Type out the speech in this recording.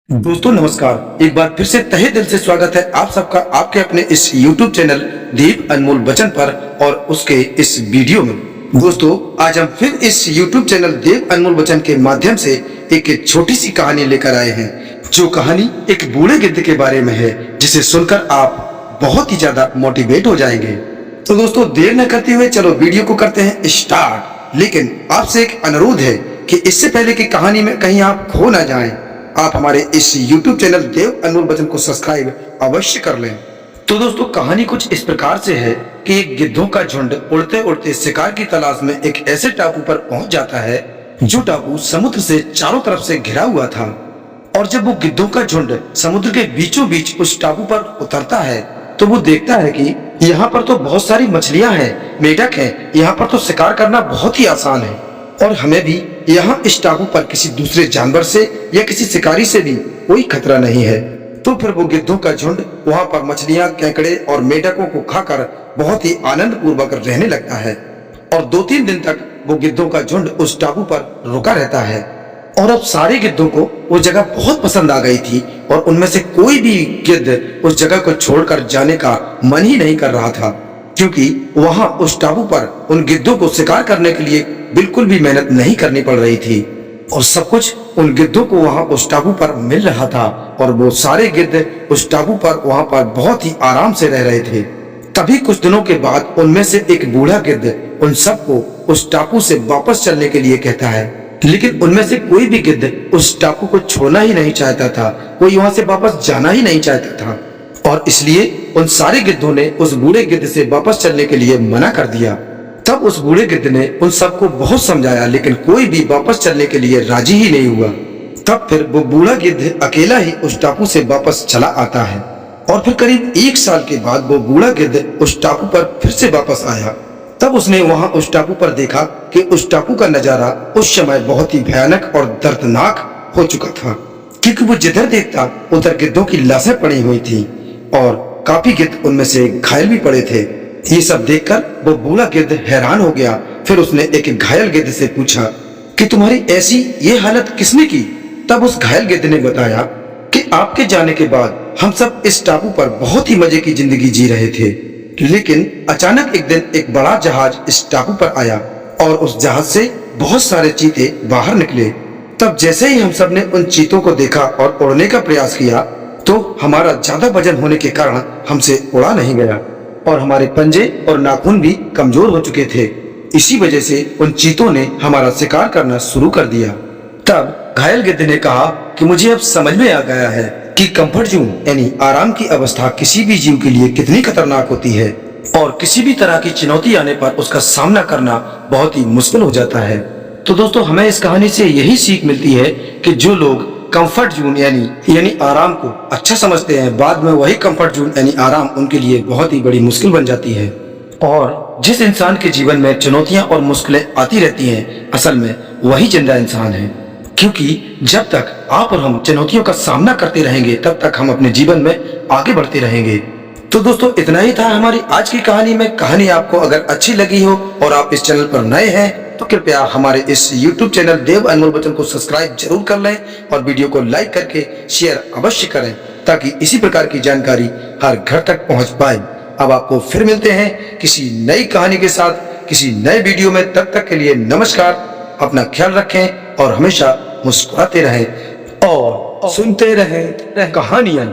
दोस्तों नमस्कार, एक बार फिर से तहे दिल से स्वागत है आप सबका आपके अपने इस YouTube चैनल दीप अनमोल वचन पर और उसके इस वीडियो में। दोस्तों आज हम फिर इस YouTube चैनल देव अनमोल वचन के माध्यम से एक छोटी सी कहानी लेकर आए हैं, जो कहानी एक बूढ़े गिद्ध के बारे में है, जिसे सुनकर आप बहुत ही ज्यादा मोटिवेट हो जाएंगे। तो दोस्तों देर न करते हुए चलो वीडियो को करते हैं स्टार्ट। लेकिन आपसे एक अनुरोध है कि इससे पहले की कहानी में कहीं आप खो ना जाएं, आप हमारे इस YouTube चैनल देव अनमोल वचन को सब्सक्राइब अवश्य कर लें। तो दोस्तों कहानी कुछ इस प्रकार से है कि एक गिद्धों का झुंड उड़ते उड़ते शिकार की तलाश में एक ऐसे टापू पर पहुंच जाता है जो टापू समुद्र से चारों तरफ से घिरा हुआ था। और जब वो गिद्धों का झुंड समुद्र के बीचों बीच उस टापू पर उतरता है तो वो देखता है कि यहाँ पर तो बहुत सारी मछलियाँ हैं, मेढक हैं, यहाँ पर तो शिकार करना बहुत ही आसान है और हमें भी यहाँ इस टापू पर किसी दूसरे जानवर से या किसी शिकारी से भी कोई खतरा नहीं है। तो फिर वो गिद्धों का झुंड वहाँ पर मछलियाँ, केकड़े और मेढकों को खाकर बहुत ही आनंद पूर्वक रहने लगता है। और 2-3 दिन तक वो गिद्धों का झुंड उस टापू पर रुका रहता है। और अब सारे गिद्धों को वो जगह बहुत पसंद आ गई थी और उनमें से कोई भी गिद्ध उस जगह को छोड़कर जाने का मन ही नहीं कर रहा था, क्योंकि वहाँ उस टापू पर उन गिद्धों को शिकार करने के लिए बिल्कुल भी मेहनत नहीं करनी पड़ रही थी और सब कुछ उन गिद्धों को वहाँ उस टापू पर मिल रहा था। और वो सारे गिद्ध उस टापू पर वहाँ पर बहुत ही आराम से रह रहे थे। तभी कुछ दिनों के बाद उनमें से एक बूढ़ा गिद्ध उन सबको उस टापू से वापस चलने के लिए कहता है, लेकिन उनमें से कोई भी गिद्ध उस टापू को छोड़ना ही नहीं चाहता था, कोई वहाँ से वापस जाना ही नहीं चाहता था। और इसलिए उन सारे गिद्धों ने उस बूढ़े गिद्ध से वापस चलने के लिए मना कर दिया। तब उस बूढ़े गिद्ध ने उन सबको बहुत समझाया, लेकिन कोई भी वापस चलने के लिए राजी ही नहीं हुआ। तब फिर वो बूढ़ा गिद्ध अकेला ही उस टापू से वापस चला आता है। और फिर करीब 1 साल के बाद वो बूढ़ा गिद्ध उस टापू पर फिर से वापस आया। तब उसने वहाँ उस टापू पर देखा कि उस टापू का नजारा उस समय बहुत ही भयानक और दर्दनाक हो चुका था, क्योंकि वो जिधर देखता उधर गिद्धों की लाशें पड़ी हुई थी और काफी गिद्ध उनमें से घायल भी पड़े थे। ये सब देखकर वो बूढ़ा गिद्ध हैरान हो गया। फिर उसने एक घायल गिद्ध से पूछा कि तुम्हारी ऐसी ये हालत किसने की? तब उस घायल गिद्ध ने बताया कि आपके जाने के बाद हम सब इस टापू पर बहुत ही मजे की जिंदगी जी रहे थे, लेकिन अचानक एक दिन एक बड़ा जहाज इस टापू पर आया और उस जहाज से बहुत सारे चीते बाहर निकले। तब जैसे ही हम सब ने उन चीतों को देखा और उड़ने का प्रयास किया तो हमारा ज्यादा वजन होने के कारण हमसे उड़ा नहीं गया और हमारे पंजे और नाखून भी कमजोर हो चुके थे। इसी वजह से उन चीतों ने हमारा शिकार करना शुरू कर दिया। तब घायल गिद्ध ने कहा कि मुझे अब समझ में आ गया है कि कंफर्ट जोन यानी आराम की अवस्था किसी भी जीव के लिए कितनी खतरनाक होती है और किसी भी तरह की चुनौती आने पर उसका सामना करना बहुत ही मुश्किल हो जाता है। तो दोस्तों हमें इस कहानी से यही सीख मिलती है कि जो लोग कंफर्ट जोन यानी आराम को अच्छा समझते हैं, बाद में वही कंफर्ट जोन यानी आराम उनके लिए बहुत ही बड़ी मुश्किल बन जाती है। और जिस इंसान के जीवन में चुनौतियां और मुश्किलें आती रहती हैं, असल में वही जिंदा इंसान है, क्योंकि जब तक आप और हम चुनौतियों का सामना करते रहेंगे तब तक हम अपने जीवन में आगे बढ़ते रहेंगे। तो दोस्तों इतना ही था हमारी आज की कहानी में। कहानी आपको अगर अच्छी लगी हो और आप इस चैनल पर नए हैं तो कृपया हमारे इस YouTube चैनल देव अनमोल वचन को सब्सक्राइब जरूर कर लें और वीडियो को लाइक करके शेयर अवश्य करें, ताकि इसी प्रकार की जानकारी हर घर तक पहुंच पाए। अब आपको फिर मिलते हैं किसी नई कहानी के साथ किसी नए वीडियो में। तब तक के लिए नमस्कार, अपना ख्याल रखें और हमेशा मुस्कुराते रहें और सुनते रहें कहानियां।